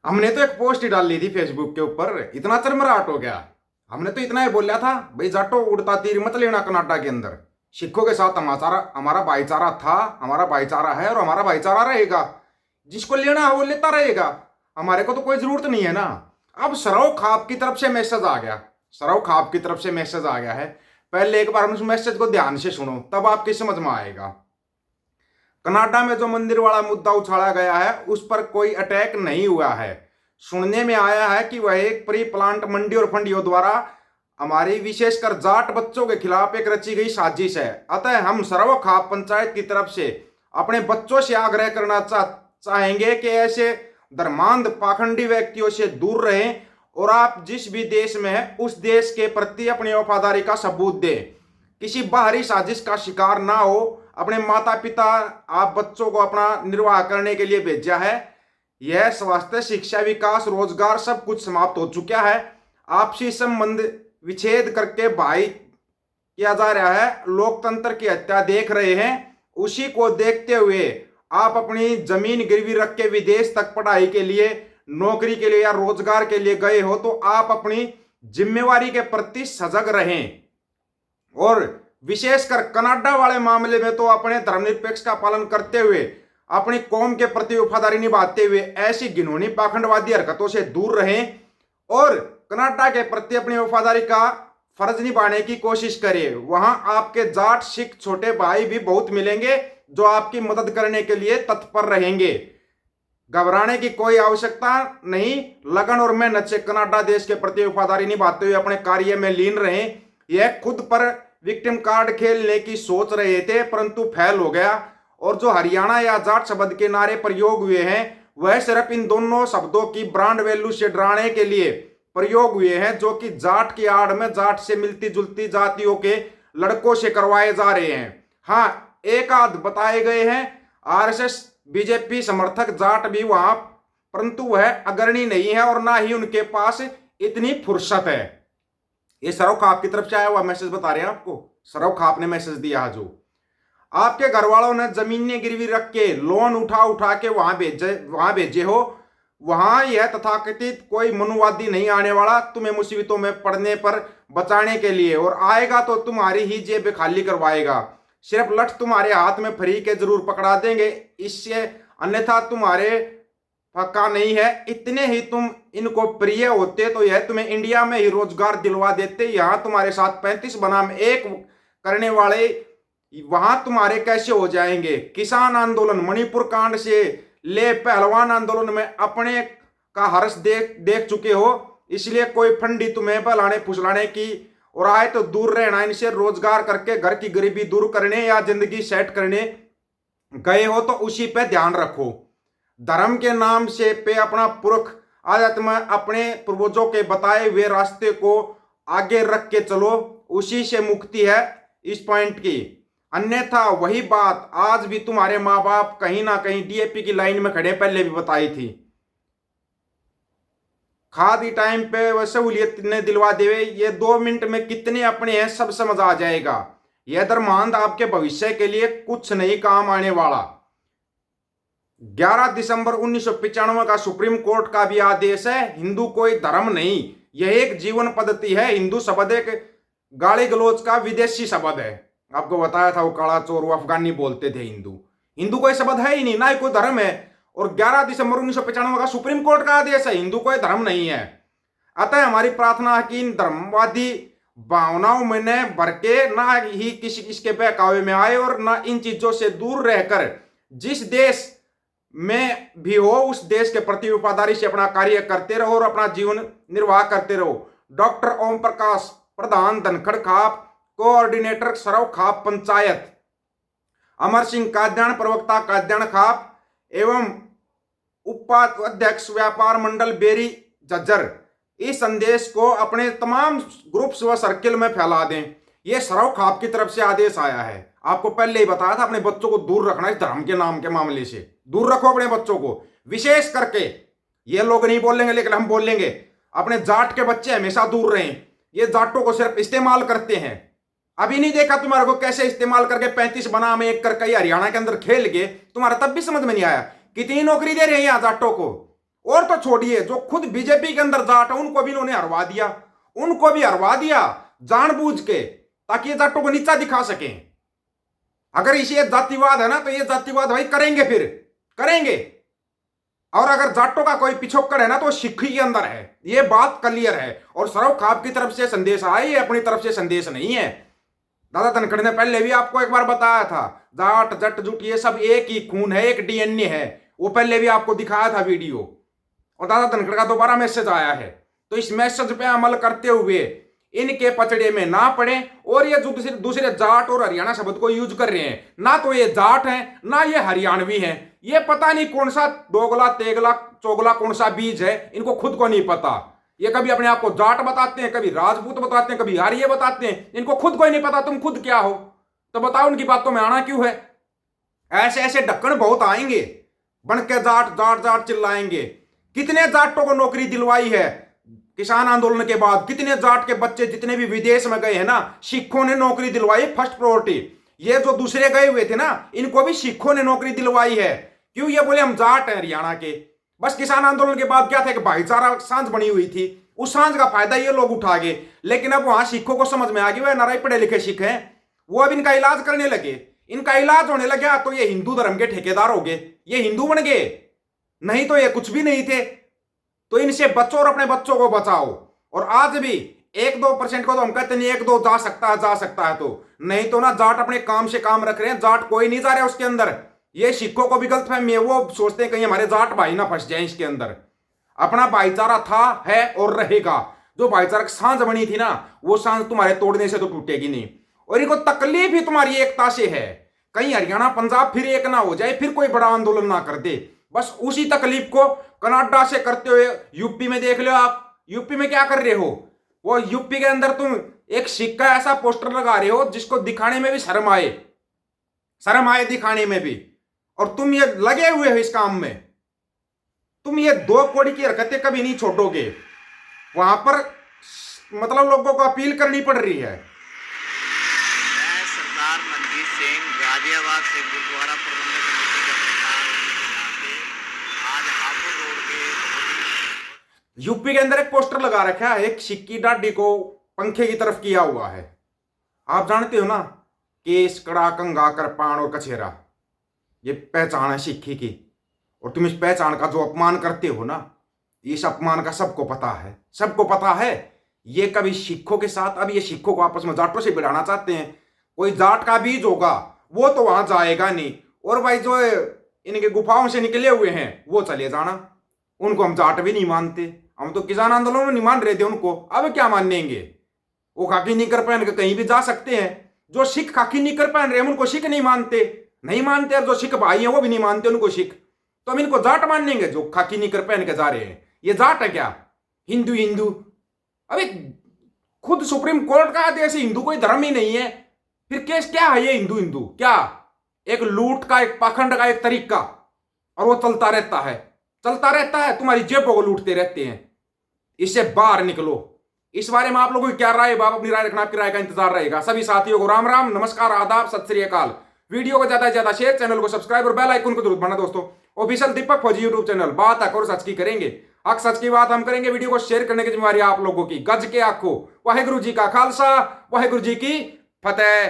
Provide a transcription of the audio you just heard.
हमने तो एक पोस्ट ही डाल ली थी फेसबुक के ऊपर, इतना चरमराहट हो गया। हमने तो इतना ही बोला था, भाई जाटो उड़ता तीर मत लेना कनाडा के अंदर। सिखों के साथ हमारा हमारा भाईचारा था, हमारा भाईचारा है और हमारा भाईचारा रहेगा। जिसको लेना है वो लेता रहेगा, हमारे को तो कोई जरूरत नहीं है ना। अब सरव खाप की तरफ से मैसेज आ गया, सरव खाप की तरफ से मैसेज आ गया है। पहले एक बार हम उस मैसेज को ध्यान से सुनो, तब आपकी समझ में आएगा। कनाडा में जो मंदिर वाला मुद्दा उछाला गया है उस पर कोई अटैक नहीं हुआ है। सुनने में आया है कि वह एक प्री प्लांट मंडी और फंडियों द्वारा हमारी विशेषकर जाट बच्चों के खिलाफ एक रची गई साजिश है। अतः हम सर्व खाप पंचायत की तरफ से अपने बच्चों से आग्रह करना चाहेंगे कि ऐसे धर्मांध पाखंडी व्यक्तियों से दूर रहें और आप जिस भी देश में हैं उस देश के प्रति अपनी वफादारी का सबूत दें। किसी बाहरी साजिश का शिकार ना हो। अपने माता पिता आप बच्चों को अपना निर्वाह करने के लिए भेजा है। यह स्वास्थ्य, शिक्षा, विकास, रोजगार सब कुछ समाप्त हो चुका है। आपसी संबंध विच्छेद करके भाई किया जा रहा है। लोकतंत्र की हत्या देख रहे हैं। उसी को देखते हुए आप अपनी जमीन गिरवी रख के विदेश तक पढ़ाई के लिए, नौकरी के लिए या रोजगार के लिए गए हो, तो आप अपनी जिम्मेवारी के प्रति सजग रहें। और विशेषकर कनाडा वाले मामले में तो अपने धर्मनिरपेक्ष का पालन करते हुए, अपनी कौम के प्रति वफादारी निभाते हुए ऐसी घिनौनी पाखंडवादी हरकतों से दूर रहें और कनाडा के प्रति अपनी वफादारी का फर्ज निभाने की कोशिश करें। वहां आपके जाट, सिख, छोटे भाई भी बहुत मिलेंगे जो आपकी मदद करने के लिए तत्पर रहेंगे। घबराने की कोई आवश्यकता नहीं। लगन और मेहनत से कनाडा देश के प्रति वफादारी निभाते हुए अपने कार्य में लीन रहें। यह खुद पर विक्टिम कार्ड खेलने की सोच रहे थे परंतु फेल हो गया। और जो हरियाणा या जाट शब्द के नारे प्रयोग हुए हैं वह सिर्फ इन दोनों शब्दों की ब्रांड वैल्यू से डराने के लिए प्रयोग हुए हैं, जो कि जाट की आड़ में जाट से मिलती जुलती जातियों के लड़कों से करवाए जा रहे हैं। हाँ, एक आध बताए गए हैं आरएसएस बीजेपी समर्थक जाट भी वहां, परंतु वह अग्रणी नहीं है और ना ही उनके पास इतनी फुर्सत है। ये सरव खाप की तरफ से आया हुआ मैसेज बता रहे हैं आपको। सरव खाप ने मैसेज दिया है। जो आपके घर वालों ने जमीनें गिरवी रख के लोन उठा उठा के वहां भेजे हो, वहां यह तथाकथित कोई मनुवादी नहीं आने वाला तुम्हें मुसीबतों में पड़ने पर बचाने के लिए, और आएगा तो तुम्हारी ही जेब खाली करवाएगा। सिर्फ लठ तुम्हारे हाथ में फ्री के जरूर पकड़ा देंगे, इससे अन्यथा तुम्हारे पक्का नहीं है। इतने ही तुम इनको प्रिय होते तो यह तुम्हें इंडिया में ही रोजगार दिलवा देते। यहां तुम्हारे साथ 35 बनाम 1 करने वाले वहां तुम्हारे कैसे हो जाएंगे। किसान आंदोलन, मणिपुर कांड से ले पहलवान आंदोलन में अपने का हर्ष देख चुके हो, इसलिए कोई फंडी तुम्हें बहलाने फुसलाने की और आए तो दूर रहना। इनसे रोजगार करके घर की गरीबी दूर करने या जिंदगी सेट करने गए हो तो उसी पे ध्यान रखो। धर्म के नाम से पे अपना पुरख आदत में अपने पूर्वजों के बताए हुए रास्ते को आगे रख के चलो, उसी से मुक्ति है इस पॉइंट की। अन्यथा वही बात आज भी तुम्हारे माँ बाप कहीं ना कहीं डीएपी की लाइन में खड़े पहले भी बताई थी। खादी टाइम पे वह सहूलियत ने दिलवा देवे, ये 2 मिनट में कितने अपने हैं सब समझ आ जाएगा। यह धर्मांध आपके भविष्य के लिए कुछ नहीं काम आने वाला। 11 दिसंबर 1995 का सुप्रीम कोर्ट का भी आदेश है, हिंदू कोई धर्म नहीं, यह एक जीवन पद्धति है। हिंदू शब्द एक गाली गलौज का विदेशी शब्द है। आपको बताया था वो काला चोर, वो अफगानी बोलते थे। हिंदू कोई शब्द है ही नहीं, ना ही कोई धर्म है। और 11 दिसंबर 1995 का सुप्रीम कोर्ट का आदेश है, हिंदू कोई धर्म नहीं है। अतः हमारी प्रार्थना है कि इन धर्मवादी भावनाओं में न भर के ना ही किसी इसके बहकावे में आए और ना इन चीजों से दूर रहकर जिस देश में भी हो उस देश के प्रति वफादारी से अपना कार्य करते रहो और अपना जीवन निर्वाह करते रहो। डॉक्टर ओम प्रकाश, प्रधान धनखड़ खाप, कोऑर्डिनेटर सरव खाप पंचायत। अमर सिंह काद्यान, प्रवक्ता काद्यान खाप एवं उपाध्यक्ष व्यापार मंडल बेरी जज्जर। इस संदेश को अपने तमाम ग्रुप्स व सर्किल में फैला दें। यह सरव खाप की तरफ से आदेश आया है। आपको पहले ही बताया था, अपने बच्चों को दूर रखना इस धर्म के नाम के मामले से। दूर रखो अपने बच्चों को। विशेष करके ये लोग नहीं बोलेंगे लेकिन हम बोलेंगे, अपने जाट के बच्चे हमेशा दूर रहें। ये जाटों को सिर्फ इस्तेमाल करते हैं। अभी नहीं देखा तुम्हारे को कैसे इस्तेमाल करके 35 बनाम 1 करके हरियाणा के अंदर खेल के, तुम्हारा तब भी समझ में नहीं आया। कितनी नौकरी दे रहे हैं यहाँ जाटों को और तो छोड़िए, जो खुद बीजेपी के अंदर जाट है उनको भी इन्होंने हरवा दिया, उनको भी हरवा दिया जानबूझ के, ताकि ये जाटों को नीचा दिखा सकें। अगर इसे जातिवाद है ना, तो ये जातिवाद भाई करेंगे, फिर करेंगे। और अगर जाटों का कोई पिछोकड़ है ना, तो सिक्खी के अंदर है, ये बात क्लियर है। और सरव खाप की तरफ से संदेश आया, ये अपनी तरफ से संदेश नहीं है। दादा धनखड़ ने पहले भी आपको एक बार बताया था, जाट जट जुट ये सब एक ही खून है, एक डीएनए है, वो पहले भी आपको दिखाया था वीडियो। और दादा धनखड़ का दोबारा मैसेज आया है, तो इस मैसेज पे अमल करते हुए इनके पचड़े में ना पड़े। और ये जो दूसरे जाट और हरियाणा शब्द को यूज कर रहे हैं, ना तो ये जाट हैं ना ये हरियाणवी हैं, ये पता नहीं कौन सा दोगला तेगला चोगला कौन सा बीज है, इनको खुद को नहीं पता। ये कभी अपने आप को जाट बताते हैं, कभी राजपूत बताते हैं, कभी आर्य बताते हैं, इनको खुद को ही नहीं पता तुम खुद क्या हो। तो बताओ उनकी बातों में आना क्यों है? ऐसे ऐसे ढक्कन बहुत आएंगे, बन के जाट जाट जाट चिल्लाएंगे। कितने जाटों को नौकरी दिलवाई है किसान आंदोलन के बाद, कितने जाट के बच्चे जितने भी विदेश में गए हैं ना, सिखों ने नौकरी दिलवाई फर्स्ट प्रायोरिटी। ये जो दूसरे गए हुए थे ना, इनको भी सिखों ने नौकरी दिलवाई है। क्यों? ये बोले हम जाट हैं हरियाणा के। बस किसान आंदोलन के बाद क्या था कि भाईचारा सांझ बनी हुई थी, उस सांझ का फायदा ये लोग उठा गए। लेकिन अब वहां सिखों को समझ में आ गया, वह नाराय पढ़े लिखे सिख हैं, वो अब इनका इलाज करने लगे। इनका इलाज होने लगा तो ये हिंदू धर्म के ठेकेदार हो गए, ये हिंदू बन गए, नहीं तो ये कुछ भी नहीं थे। तो इनसे बच्चों और अपने बच्चों को बचाओ। और आज भी 1-2% को तो हम कहते नहीं, 1-2 जा सकता है तो, नहीं तो ना जाट अपने काम से काम रख रहे हैं, जाट कोई नहीं जा रहा है उसके अंदर। ये सिखों को भी गलतफहमी है, वो सोचते हैं कहीं हमारे जाट भाई ना फंस जाए इसके अंदर। अपना भाईचारा था, है और रहेगा। जो भाईचारा की सांझ बनी थी ना, वो सांझ तुम्हारे तोड़ने से तो टूटेगी नहीं। और इनको तकलीफ ही तुम्हारी एकता से है, कहीं हरियाणा पंजाब फिर एक ना हो जाए, फिर कोई बड़ा आंदोलन ना कर दे। बस उसी तकलीफ को कनाडा से करते हुए यूपी में देख लो आप। यूपी में क्या कर रहे हो? वो यूपी के अंदर तुम एक सिक्का ऐसा पोस्टर लगा रहे हो जिसको दिखाने में भी शर्म आए दिखाने में भी। और तुम ये लगे हुए हो इस काम में, तुम ये 2 कौड़ी की हरकतें कभी नहीं छोड़ोगे। वहां पर मतलब लोगों को अपील करनी पड़ रही है। मैं सरदार मनजीत सिंह, गाजियाबाद से गुरुद्वारा प्रबंधक कमेटी का प्रधान आज हापुड़ रोड के यूपी के अंदर एक पोस्टर लगा रखा है, एक सिक्की डाडी को पंखे की तरफ किया हुआ है। आप जानते हो ना, केस कड़ा कंगा कृपाण और कछेरा, ये पहचान है सिक्खी की। और तुम इस पहचान का जो अपमान करते हो ना, इस अपमान का सबको पता है। ये कभी सिखों के साथ, अब ये सिखों को आपस में जाटों से भिड़ाना चाहते हैं। कोई जाट का बीज होगा वो तो वहां जाएगा नहीं। और भाई जो इनके गुफाओं से निकले हुए हैं वो चले जाना, उनको हम जाट भी नहीं मानते। हम तो किसान आंदोलन में नहीं मान रहे थे उनको, अब क्या मानेंगे? वो खाकी निकर पहन के कहीं भी जा सकते हैं। जो सिख खाकी निकर पहन रहे हैं उनको सिख नहीं मानते, और जो सिख भाई हैं वो भी नहीं मानते उनको सिख। तो हम इनको जाट मानेंगे जो खाकी निकर पहन के जा रहे हैं? ये जाट है क्या? हिंदू अभी खुद सुप्रीम कोर्ट का आदेश, हिंदू कोई धर्म ही नहीं है, फिर केस क्या है ये हिंदू क्या? एक लूट का, एक पाखंड का एक तरीका, और वो चलता रहता है, तुम्हारी जेबों को लूटते रहते हैं। इससे बाहर निकलो। इस बारे में आप लोगों की क्या राय है? आप अपनी राय रखना, आपकी राय का इंतजार रहेगा। सभी साथियों को राम राम, नमस्कार, आदाब, सत श्री अकाल। वीडियो को ज्यादा से ज्यादा शेयर, चैनल को सब्सक्राइब और बेल आइकन को जरूर दबाना दोस्तों। ऑफिशियल दीपक फौजी यूट्यूब चैनल, बात हक और सच की करेंगे, हक सच की बात हम करेंगे। वीडियो को शेयर करने की जिम्मेवारी आप लोगों की। गज के आखो, वाहेगुरु जी का खालसा, वाहेगुरु जी की फतेह।